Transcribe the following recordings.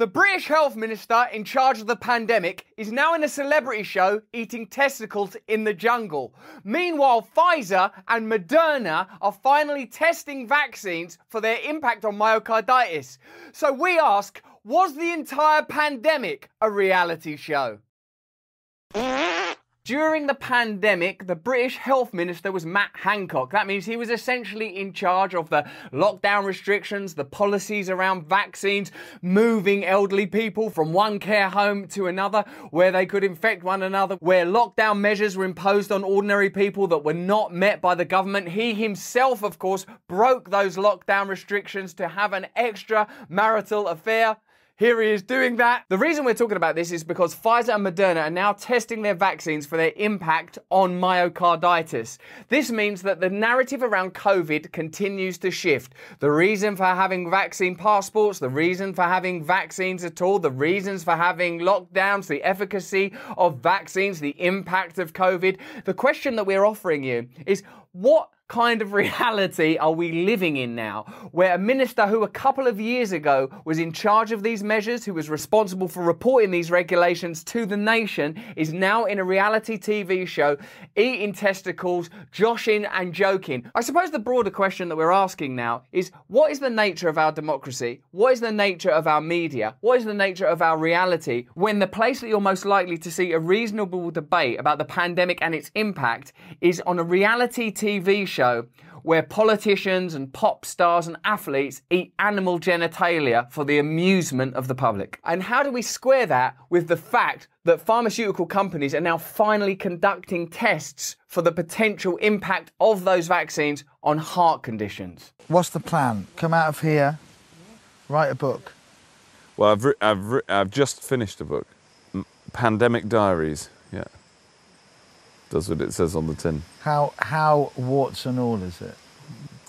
The British Health Minister in charge of the pandemic is now in a celebrity show eating testicles in the jungle. Meanwhile, Pfizer and Moderna are finally testing vaccines for their impact on myocarditis. So we ask, was the entire pandemic a reality show? During the pandemic, the British Health Minister was Matt Hancock. That means he was essentially in charge of the lockdown restrictions, the policies around vaccines, moving elderly people from one care home to another where they could infect one another, where lockdown measures were imposed on ordinary people that were not met by the government. He himself, of course, broke those lockdown restrictions to have an extramarital affair. Here he is doing that. The reason we're talking about this is because Pfizer and Moderna are now testing their vaccines for their impact on myocarditis. This means that the narrative around COVID continues to shift. The reason for having vaccine passports, the reason for having vaccines at all, the reasons for having lockdowns, the efficacy of vaccines, the impact of COVID. The question that we're offering you is, what kind of reality are we living in now, where a minister who a couple of years ago was in charge of these measures, who was responsible for reporting these regulations to the nation, is now in a reality TV show eating testicles, joshing and joking? I suppose the broader question that we're asking now is, what is the nature of our democracy? What is the nature of our media? What is the nature of our reality when the place that you're most likely to see a reasonable debate about the pandemic and its impact is on a reality TV show where politicians and pop stars and athletes eat animal genitalia for the amusement of the public? And how do we square that with the fact that pharmaceutical companies are now finally conducting tests for the potential impact of those vaccines on heart conditions? What's the plan? Come out of here, write a book. Well, I've just finished a book, Pandemic Diaries. Yeah. Does what it says on the tin. How warts and all is it?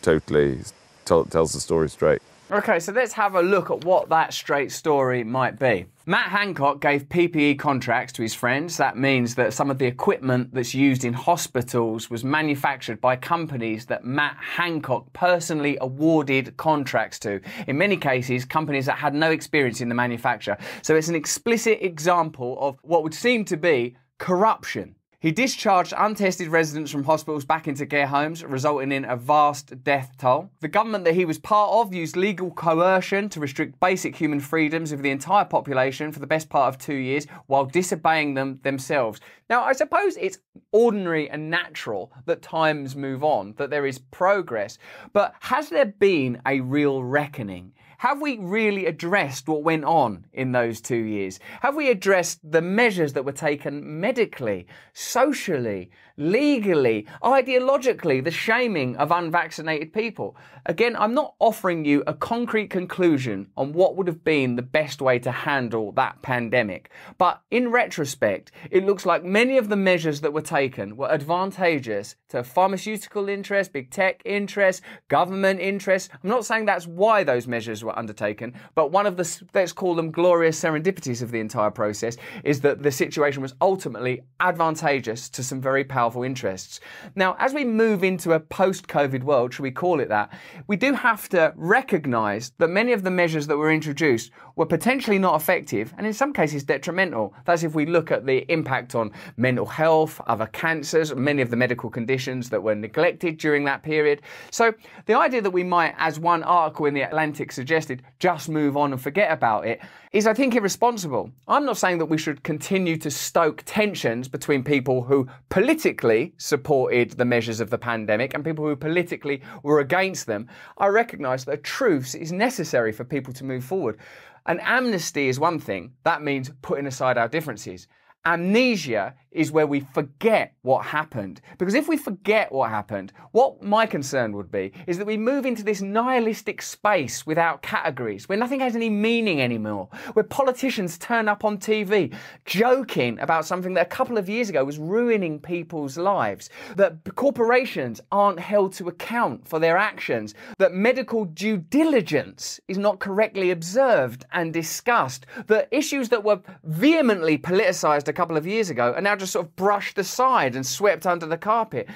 Totally. Tells the story straight. Okay, so let's have a look at what that straight story might be. Matt Hancock gave PPE contracts to his friends. That means that some of the equipment that's used in hospitals was manufactured by companies that Matt Hancock personally awarded contracts to. In many cases, companies that had no experience in the manufacture. So it's an explicit example of what would seem to be corruption. He discharged untested residents from hospitals back into care homes, resulting in a vast death toll. The government that he was part of used legal coercion to restrict basic human freedoms of the entire population for the best part of 2 years while disobeying them themselves. Now, I suppose it's ordinary and natural that times move on, that there is progress, but has there been a real reckoning? Have we really addressed what went on in those 2 years? Have we addressed the measures that were taken medically, socially, legally, ideologically, the shaming of unvaccinated people? Again, I'm not offering you a concrete conclusion on what would have been the best way to handle that pandemic. But in retrospect, it looks like many of the measures that were taken were advantageous to pharmaceutical interests, big tech interests, government interests. I'm not saying that's why those measures were undertaken, but one of the, let's call them glorious serendipities of the entire process, is that the situation was ultimately advantageous to some very powerful interests. Now, as we move into a post-COVID world, should we call it that, we do have to recognise that many of the measures that were introduced were potentially not effective and in some cases detrimental. That's if we look at the impact on mental health, other cancers, many of the medical conditions that were neglected during that period. So the idea that we might, as one article in The Atlantic suggested, just move on and forget about it is, I think, irresponsible. I'm not saying that we should continue to stoke tensions between people who politically supported the measures of the pandemic and people who politically were against them. I recognise that a truce is necessary for people to move forward. An amnesty is one thing. That means putting aside our differences. Amnesia is where we forget what happened. Because if we forget what happened, what my concern would be is that we move into this nihilistic space without categories, where nothing has any meaning anymore, where politicians turn up on TV joking about something that a couple of years ago was ruining people's lives, that corporations aren't held to account for their actions, that medical due diligence is not correctly observed and discussed, that issues that were vehemently politicised a couple of years ago are now just sort of brushed aside and swept under the carpet.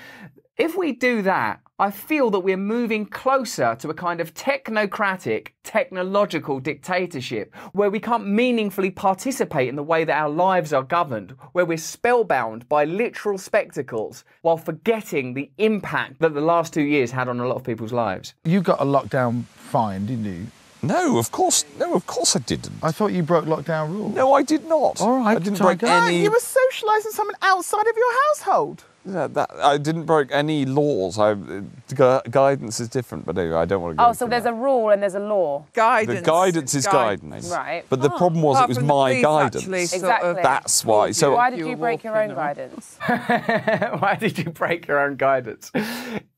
If we do that, I feel that we're moving closer to a kind of technocratic, technological dictatorship where we can't meaningfully participate in the way that our lives are governed, where we're spellbound by literal spectacles while forgetting the impact that the last 2 years had on a lot of people's lives. You got a lockdown fine, didn't you? No, of course I didn't. I thought you broke lockdown rules. No, I did not. All right, I didn't break Tiger. any. You were socialising someone outside of your household. Yeah, I didn't break any laws. Guidance is different, but anyway, I don't want to go. Oh, so there's a rule and there's a law. Guidance. The guidance is guidance. Right. But the problem was it was my guidance. Exactly. That's why. So Why did you break your own guidance? Why did you break your own guidance?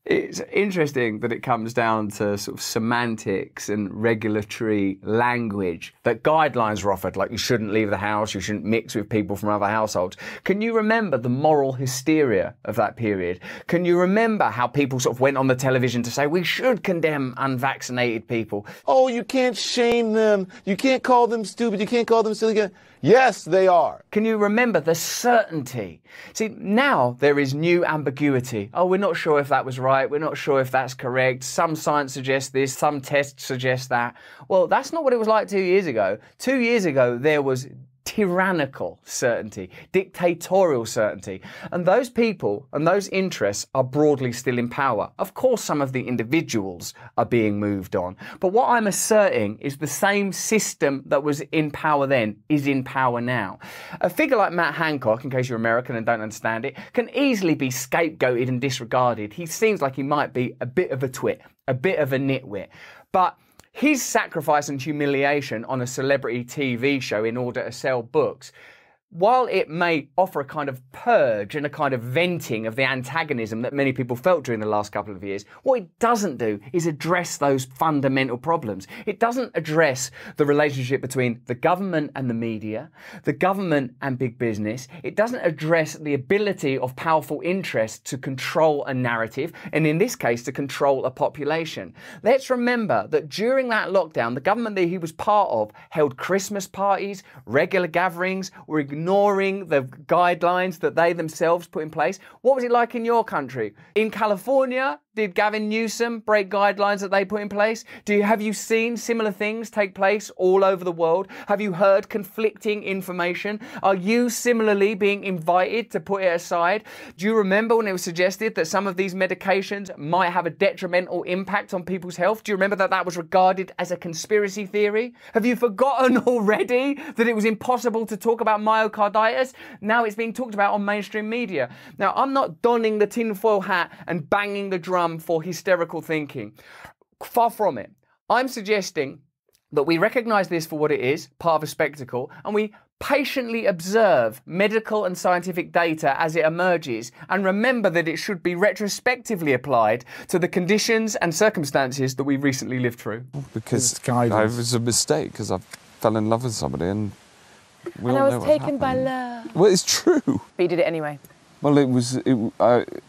It's interesting that it comes down to sort of semantics and regulatory language, that guidelines are offered, like you shouldn't leave the house, you shouldn't mix with people from other households. Can you remember the moral hysteria of that period? Can you remember how people sort of went on the television to say we should condemn unvaccinated people? Oh, you can't shame them. You can't call them stupid. You can't call them silly. Yes, they are. Can you remember the certainty? See, now there is new ambiguity. Oh, we're not sure if that was right. We're not sure if that's correct. Some science suggests this, some tests suggest that. Well, that's not what it was like 2 years ago. 2 years ago, there was tyrannical certainty, dictatorial certainty. And those people and those interests are broadly still in power. Of course, some of the individuals are being moved on. But what I'm asserting is the same system that was in power then is in power now. A figure like Matt Hancock, in case you're American and don't understand it, can easily be scapegoated and disregarded. He seems like he might be a bit of a twit, a bit of a nitwit. But his sacrifice and humiliation on a celebrity TV show in order to sell books, while it may offer a kind of purge and a kind of venting of the antagonism that many people felt during the last couple of years, what it doesn't do is address those fundamental problems. It doesn't address the relationship between the government and the media, the government and big business. It doesn't address the ability of powerful interests to control a narrative, and in this case, to control a population. Let's remember that during that lockdown, the government that he was part of held Christmas parties, regular gatherings, were ignoring the guidelines that they themselves put in place. What was it like in your country? In California, did Gavin Newsom break guidelines that they put in place? Have you seen similar things take place all over the world? Have you heard conflicting information? Are you similarly being invited to put it aside? Do you remember when it was suggested that some of these medications might have a detrimental impact on people's health? Do you remember that that was regarded as a conspiracy theory? Have you forgotten already that it was impossible to talk about myocarditis? Now it's being talked about on mainstream media. Now, I'm not donning the tinfoil hat and banging the drum for hysterical thinking. Far from it. I'm suggesting that we recognise this for what it is, part of a spectacle, and we patiently observe medical and scientific data as it emerges, and remember that it should be retrospectively applied to the conditions and circumstances that we've recently lived through. Because it was a mistake, because I fell in love with somebody and we all I know was what taken by happened. love. Well, it's true. But you did it anyway. Well,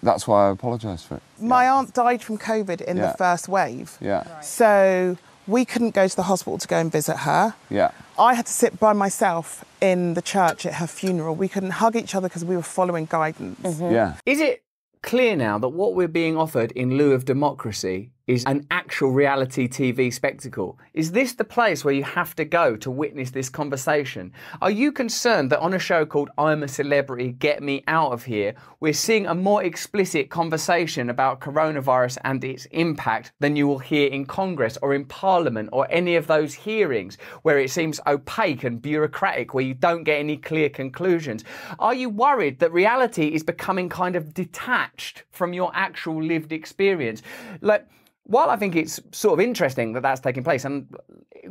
that's why I apologise for it. My aunt died from COVID in the first wave. Yeah. Right. So we couldn't go to the hospital to go and visit her. Yeah. I had to sit by myself in the church at her funeral. We couldn't hug each other because we were following guidance. Mm-hmm. Yeah. Is it clear now that what we're being offered in lieu of democracy is an actual reality TV spectacle? Is this the place where you have to go to witness this conversation? Are you concerned that on a show called I'm a Celebrity, Get Me Out of Here, we're seeing a more explicit conversation about coronavirus and its impact than you will hear in Congress or in Parliament or any of those hearings where it seems opaque and bureaucratic, where you don't get any clear conclusions? Are you worried that reality is becoming kind of detached from your actual lived experience? While I think it's sort of interesting that that's taking place and,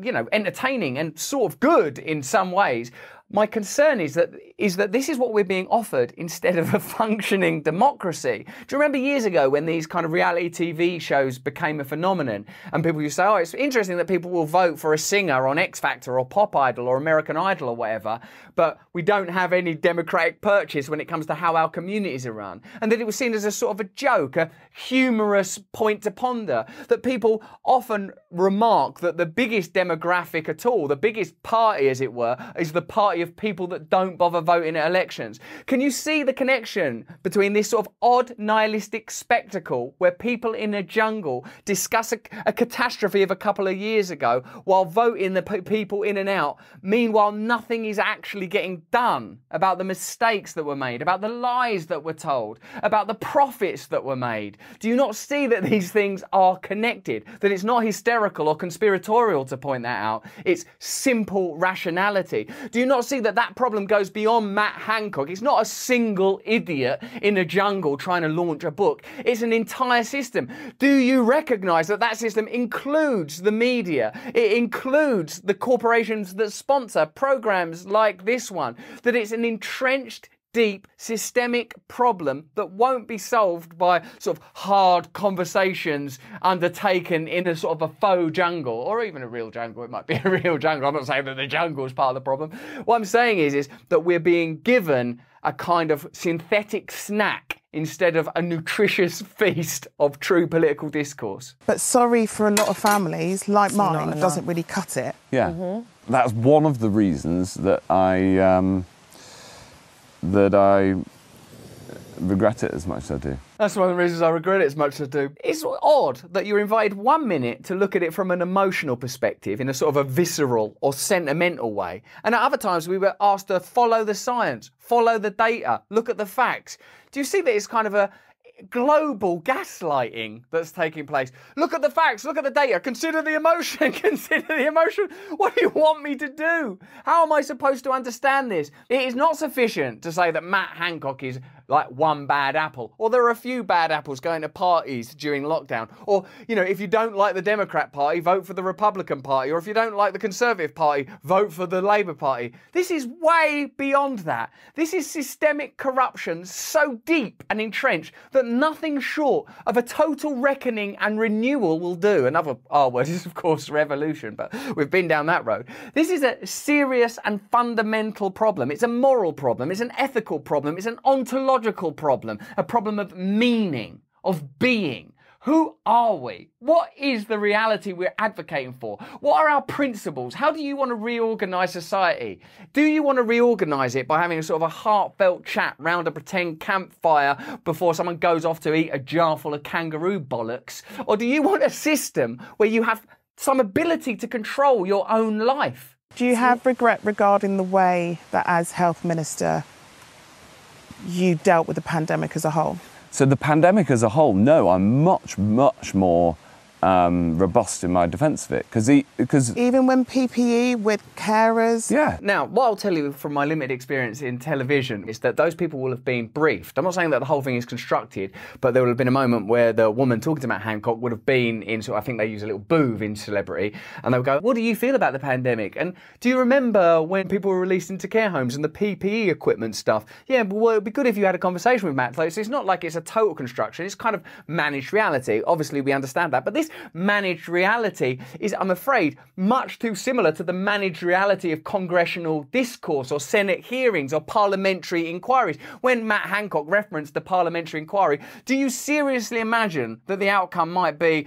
you know, entertaining and sort of good in some ways, my concern is that this is what we're being offered instead of a functioning democracy. Do you remember years ago when these kind of reality TV shows became a phenomenon and people used to say, oh, it's interesting that people will vote for a singer on X Factor or Pop Idol or American Idol or whatever, but we don't have any democratic purchase when it comes to how our communities are run. And that it was seen as a sort of a joke, a humorous point to ponder, that people often remark that the biggest demographic at all, the biggest party, as it were, is the party party of people that don't bother voting at elections. Can you see the connection between this sort of odd nihilistic spectacle where people in a jungle discuss a catastrophe of a couple of years ago while voting the people in and out? Meanwhile, nothing is actually getting done about the mistakes that were made, about the lies that were told, about the profits that were made. Do you not see that these things are connected? That it's not hysterical or conspiratorial to point that out. It's simple rationality. Do you not see that that problem goes beyond Matt Hancock? It's not a single idiot in a jungle trying to launch a book. It's an entire system. Do you recognise that that system includes the media? It includes the corporations that sponsor programmes like this one? That it's an entrenched, deep, systemic problem that won't be solved by sort of hard conversations undertaken in a sort of a faux jungle, or even a real jungle. It might be a real jungle. I'm not saying that the jungle is part of the problem. What I'm saying is that we're being given a kind of synthetic snack instead of a nutritious feast of true political discourse. But sorry, for a lot of families, like mine, it doesn't really cut it. Yeah, that's one of the reasons that I regret it as much as I do. That's one of the reasons I regret it as much as I do. It's odd that you're invited 1 minute to look at it from an emotional perspective, in a sort of a visceral or sentimental way. And at other times we were asked to follow the science, follow the data, look at the facts. Do you see that it's kind of a global gaslighting that's taking place? Look at the facts, look at the data, consider the emotion, consider the emotion. What do you want me to do? How am I supposed to understand this? It is not sufficient to say that Matt Hancock is like one bad apple, or there are a few bad apples going to parties during lockdown, or, you know, if you don't like the Democrat Party, vote for the Republican Party, or if you don't like the Conservative Party, vote for the Labour Party. This is way beyond that. This is systemic corruption so deep and entrenched that nothing short of a total reckoning and renewal will do. Another R word is, of course, revolution, but we've been down that road. This is a serious and fundamental problem. It's a moral problem. It's an ethical problem. It's an ontological problem. A problem of meaning, of being. Who are we? What is the reality we're advocating for? What are our principles? How do you want to reorganise society? Do you want to reorganise it by having a sort of a heartfelt chat round a pretend campfire before someone goes off to eat a jar full of kangaroo bollocks? Or do you want a system where you have some ability to control your own life? Do you have regret regarding the way that, as health minister, you dealt with the pandemic as a whole? So the pandemic as a whole, no, I'm much, much more robust in my defence of it. Because even when PPE with carers? Yeah. Now, what I'll tell you from my limited experience in television is that those people will have been briefed. I'm not saying that the whole thing is constructed, but there will have been a moment where the woman talking to Matt Hancock would have been in, I think they use a little booth in Celebrity, and they would go, what do you feel about the pandemic? And do you remember when people were released into care homes and the PPE equipment stuff? Yeah, well, it would be good if you had a conversation with Matt. So it's not like it's a total construction, it's kind of managed reality. Obviously, we understand that, but this managed reality is, I'm afraid, much too similar to the managed reality of congressional discourse or Senate hearings or parliamentary inquiries. When Matt Hancock referenced the parliamentary inquiry, do you seriously imagine that the outcome might be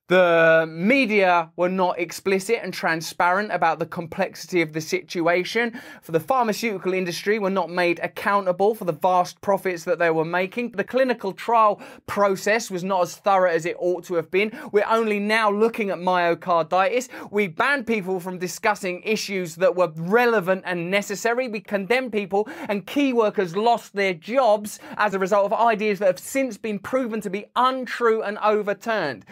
the media were not explicit and transparent about the complexity of the situation? For the pharmaceutical industry were not made accountable for the vast profits that they were making. The clinical trial process was not as thorough as it ought to have been. We're only now looking at myocarditis. We banned people from discussing issues that were relevant and necessary. We condemned people, and key workers lost their jobs as a result of ideas that have since been proven to be untrue and overturned.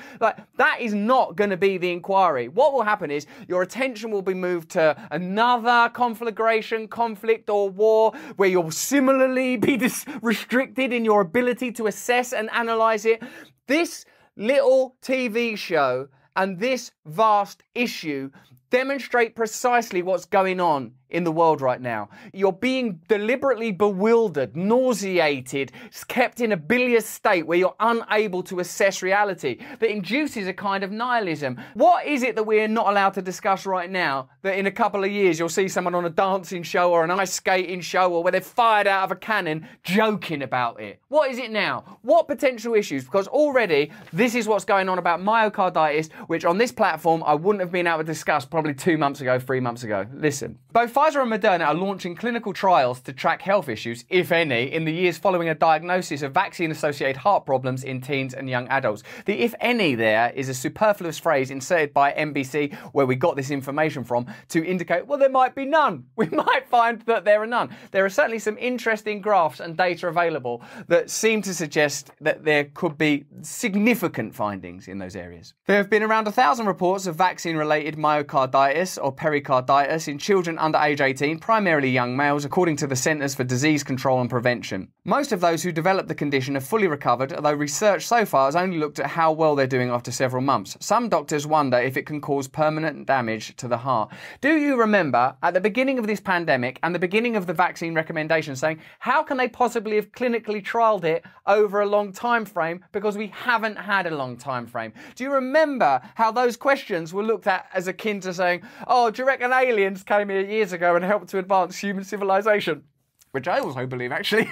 That is not going to be the inquiry. What will happen is your attention will be moved to another conflagration, conflict or war where you'll similarly be restricted in your ability to assess and analyse it. This little TV show and this vast issue demonstrate precisely what's going on in the world right now. You're being deliberately bewildered, nauseated, kept in a bilious state where you're unable to assess reality, that induces a kind of nihilism. What is it that we're not allowed to discuss right now that in a couple of years you'll see someone on a dancing show or an ice skating show or where they're fired out of a cannon joking about it? What is it now? What potential issues? Because already this is what's going on about myocarditis, which on this platform I wouldn't have been able to discuss probably 2 months ago, 3 months ago. Listen, both Pfizer and Moderna are launching clinical trials to track health issues, if any, in the years following a diagnosis of vaccine-associated heart problems in teens and young adults. The if any there is a superfluous phrase inserted by NBC, where we got this information from, to indicate, well, there might be none. We might find that there are none. There are certainly some interesting graphs and data available that seem to suggest that there could be significant findings in those areas. There have been around 1,000 reports of vaccine-related myocarditis or pericarditis in children under age 18, primarily young males, according to the Centers for Disease Control and Prevention. Most of those who developed the condition have fully recovered, although research so far has only looked at how well they're doing after several months. Some doctors wonder if it can cause permanent damage to the heart. Do you remember at the beginning of this pandemic and the beginning of the vaccine recommendations saying, how can they possibly have clinically trialled it over a long time frame, because we haven't had a long time frame? Do you remember how those questions were looked at as akin to saying, oh, do you reckon aliens came here years ago and helped to advance human civilization? Which I also believe, actually.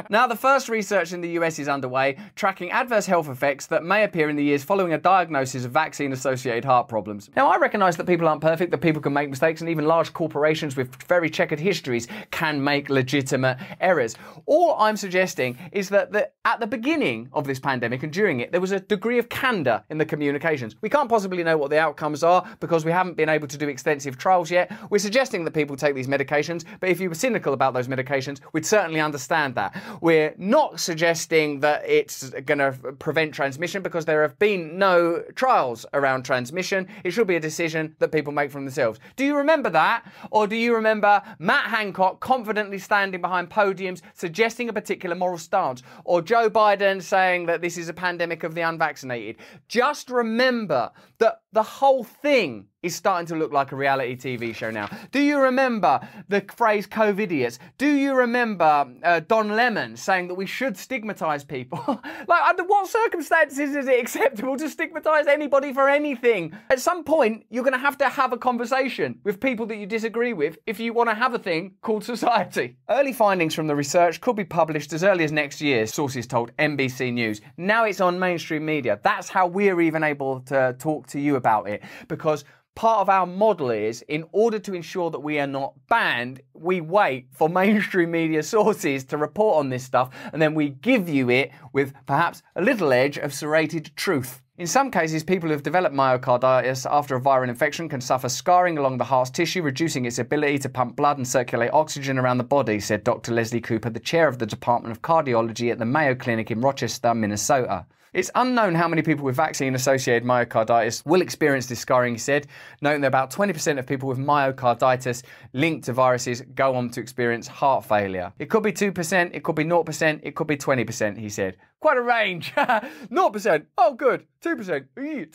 Now, the first research in the US is underway, tracking adverse health effects that may appear in the years following a diagnosis of vaccine-associated heart problems. Now, I recognise that people aren't perfect, that people can make mistakes, and even large corporations with very checkered histories can make legitimate errors. All I'm suggesting is that at the beginning of this pandemic and during it, there was a degree of candour in the communications. We can't possibly know what the outcomes are because we haven't been able to do extensive trials yet. We're suggesting that people take these medications, but if you were cynical about those medications, we'd certainly understand that. We're not suggesting that it's going to prevent transmission because there have been no trials around transmission. It should be a decision that people make for themselves. Do you remember that? Or do you remember Matt Hancock confidently standing behind podiums suggesting a particular moral stance? Or Joe Biden saying that this is a pandemic of the unvaccinated? Just remember that the whole thing is starting to look like a reality TV show now. Do you remember the phrase COVIDiots? Do you remember Don Lemon saying that we should stigmatise people? Like, under what circumstances is it acceptable to stigmatise anybody for anything? At some point, you're going to have a conversation with people that you disagree with if you want to have a thing called society. Early findings from the research could be published as early as next year, sources told NBC News. Now it's on mainstream media. That's how we're even able to talk to you about it, because part of our model is, in order to ensure that we are not banned, we wait for mainstream media sources to report on this stuff, and then we give you it with perhaps a little edge of serrated truth. In some cases, people who have developed myocarditis after a viral infection can suffer scarring along the heart's tissue, reducing its ability to pump blood and circulate oxygen around the body, said Dr. Leslie Cooper, the chair of the Department of Cardiology at the Mayo Clinic in Rochester, Minnesota. It's unknown how many people with vaccine-associated myocarditis will experience this scarring, he said, noting that about 20% of people with myocarditis linked to viruses go on to experience heart failure. It could be 2%, it could be 0%, it could be 20%, he said. Quite a range. 0%, oh good. 2%, 20%,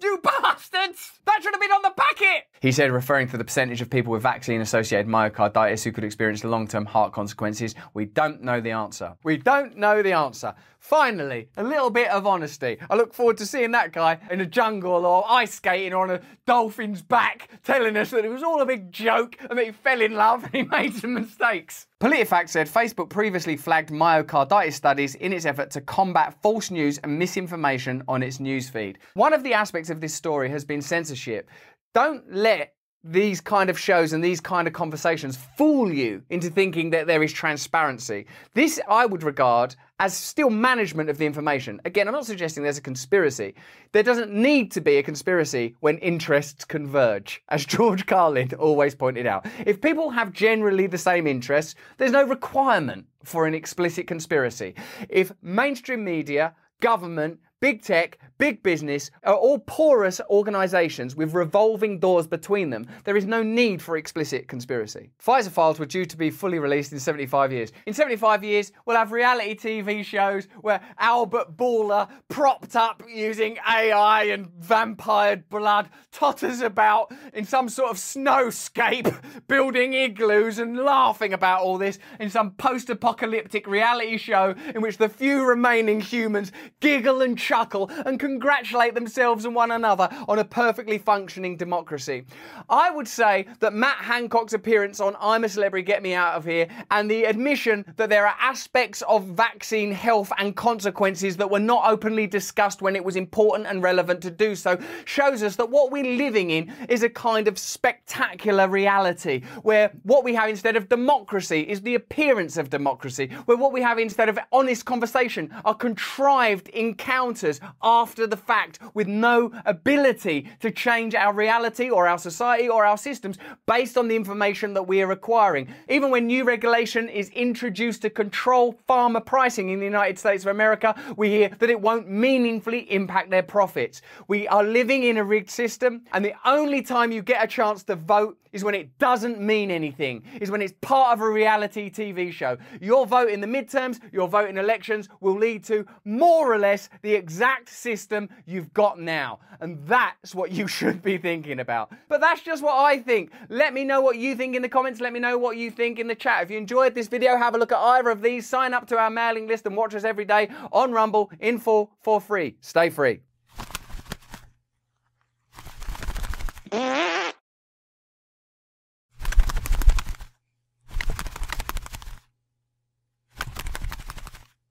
you bastards! That should have been on the packet! He said, referring to the percentage of people with vaccine-associated myocarditis who could experience long-term heart consequences. We don't know the answer. We don't know the answer. Finally, a little bit of honesty. I look forward to seeing that guy in a jungle or ice skating or on a dolphin's back telling us that it was all a big joke and that he fell in love and he made some mistakes. PolitiFact said Facebook previously flagged myocarditis studies in its effort to combat false news and misinformation on its newsfeed. One of the aspects of this story has been censorship. Don't let these kind of shows and these kind of conversations fool you into thinking that there is transparency. This I would regard as still management of the information. Again, I'm not suggesting there's a conspiracy. There doesn't need to be a conspiracy when interests converge, as George Carlin always pointed out. If people have generally the same interests, there's no requirement for an explicit conspiracy. If mainstream media, government, big tech, big business are all porous organisations with revolving doors between them, there is no need for explicit conspiracy. Pfizer files were due to be fully released in 75 years. In 75 years, we'll have reality TV shows where Albert Baller, propped up using AI and vampired blood, totters about in some sort of snowscape, building igloos and laughing about all this in some post-apocalyptic reality show in which the few remaining humans giggle and chuckle and congratulate themselves and one another on a perfectly functioning democracy. I would say that Matt Hancock's appearance on I'm a Celebrity, Get Me Out of Here, and the admission that there are aspects of vaccine health and consequences that were not openly discussed when it was important and relevant to do so, shows us that what we're living in is a kind of spectacular reality, where what we have instead of democracy is the appearance of democracy, where what we have instead of honest conversation are contrived encounters after the fact with no ability to change our reality or our society or our systems based on the information that we are acquiring. Even when new regulation is introduced to control farmer pricing in the United States of America, we hear that it won't meaningfully impact their profits. We are living in a rigged system, and the only time you get a chance to vote is when it doesn't mean anything, is when it's part of a reality TV show. Your vote in the midterms, your vote in elections will lead to more or less the exact system you've got now. And that's what you should be thinking about. But that's just what I think. Let me know what you think in the comments. Let me know what you think in the chat. If you enjoyed this video, have a look at either of these. Sign up to our mailing list and watch us every day on Rumble in full for free. Stay free.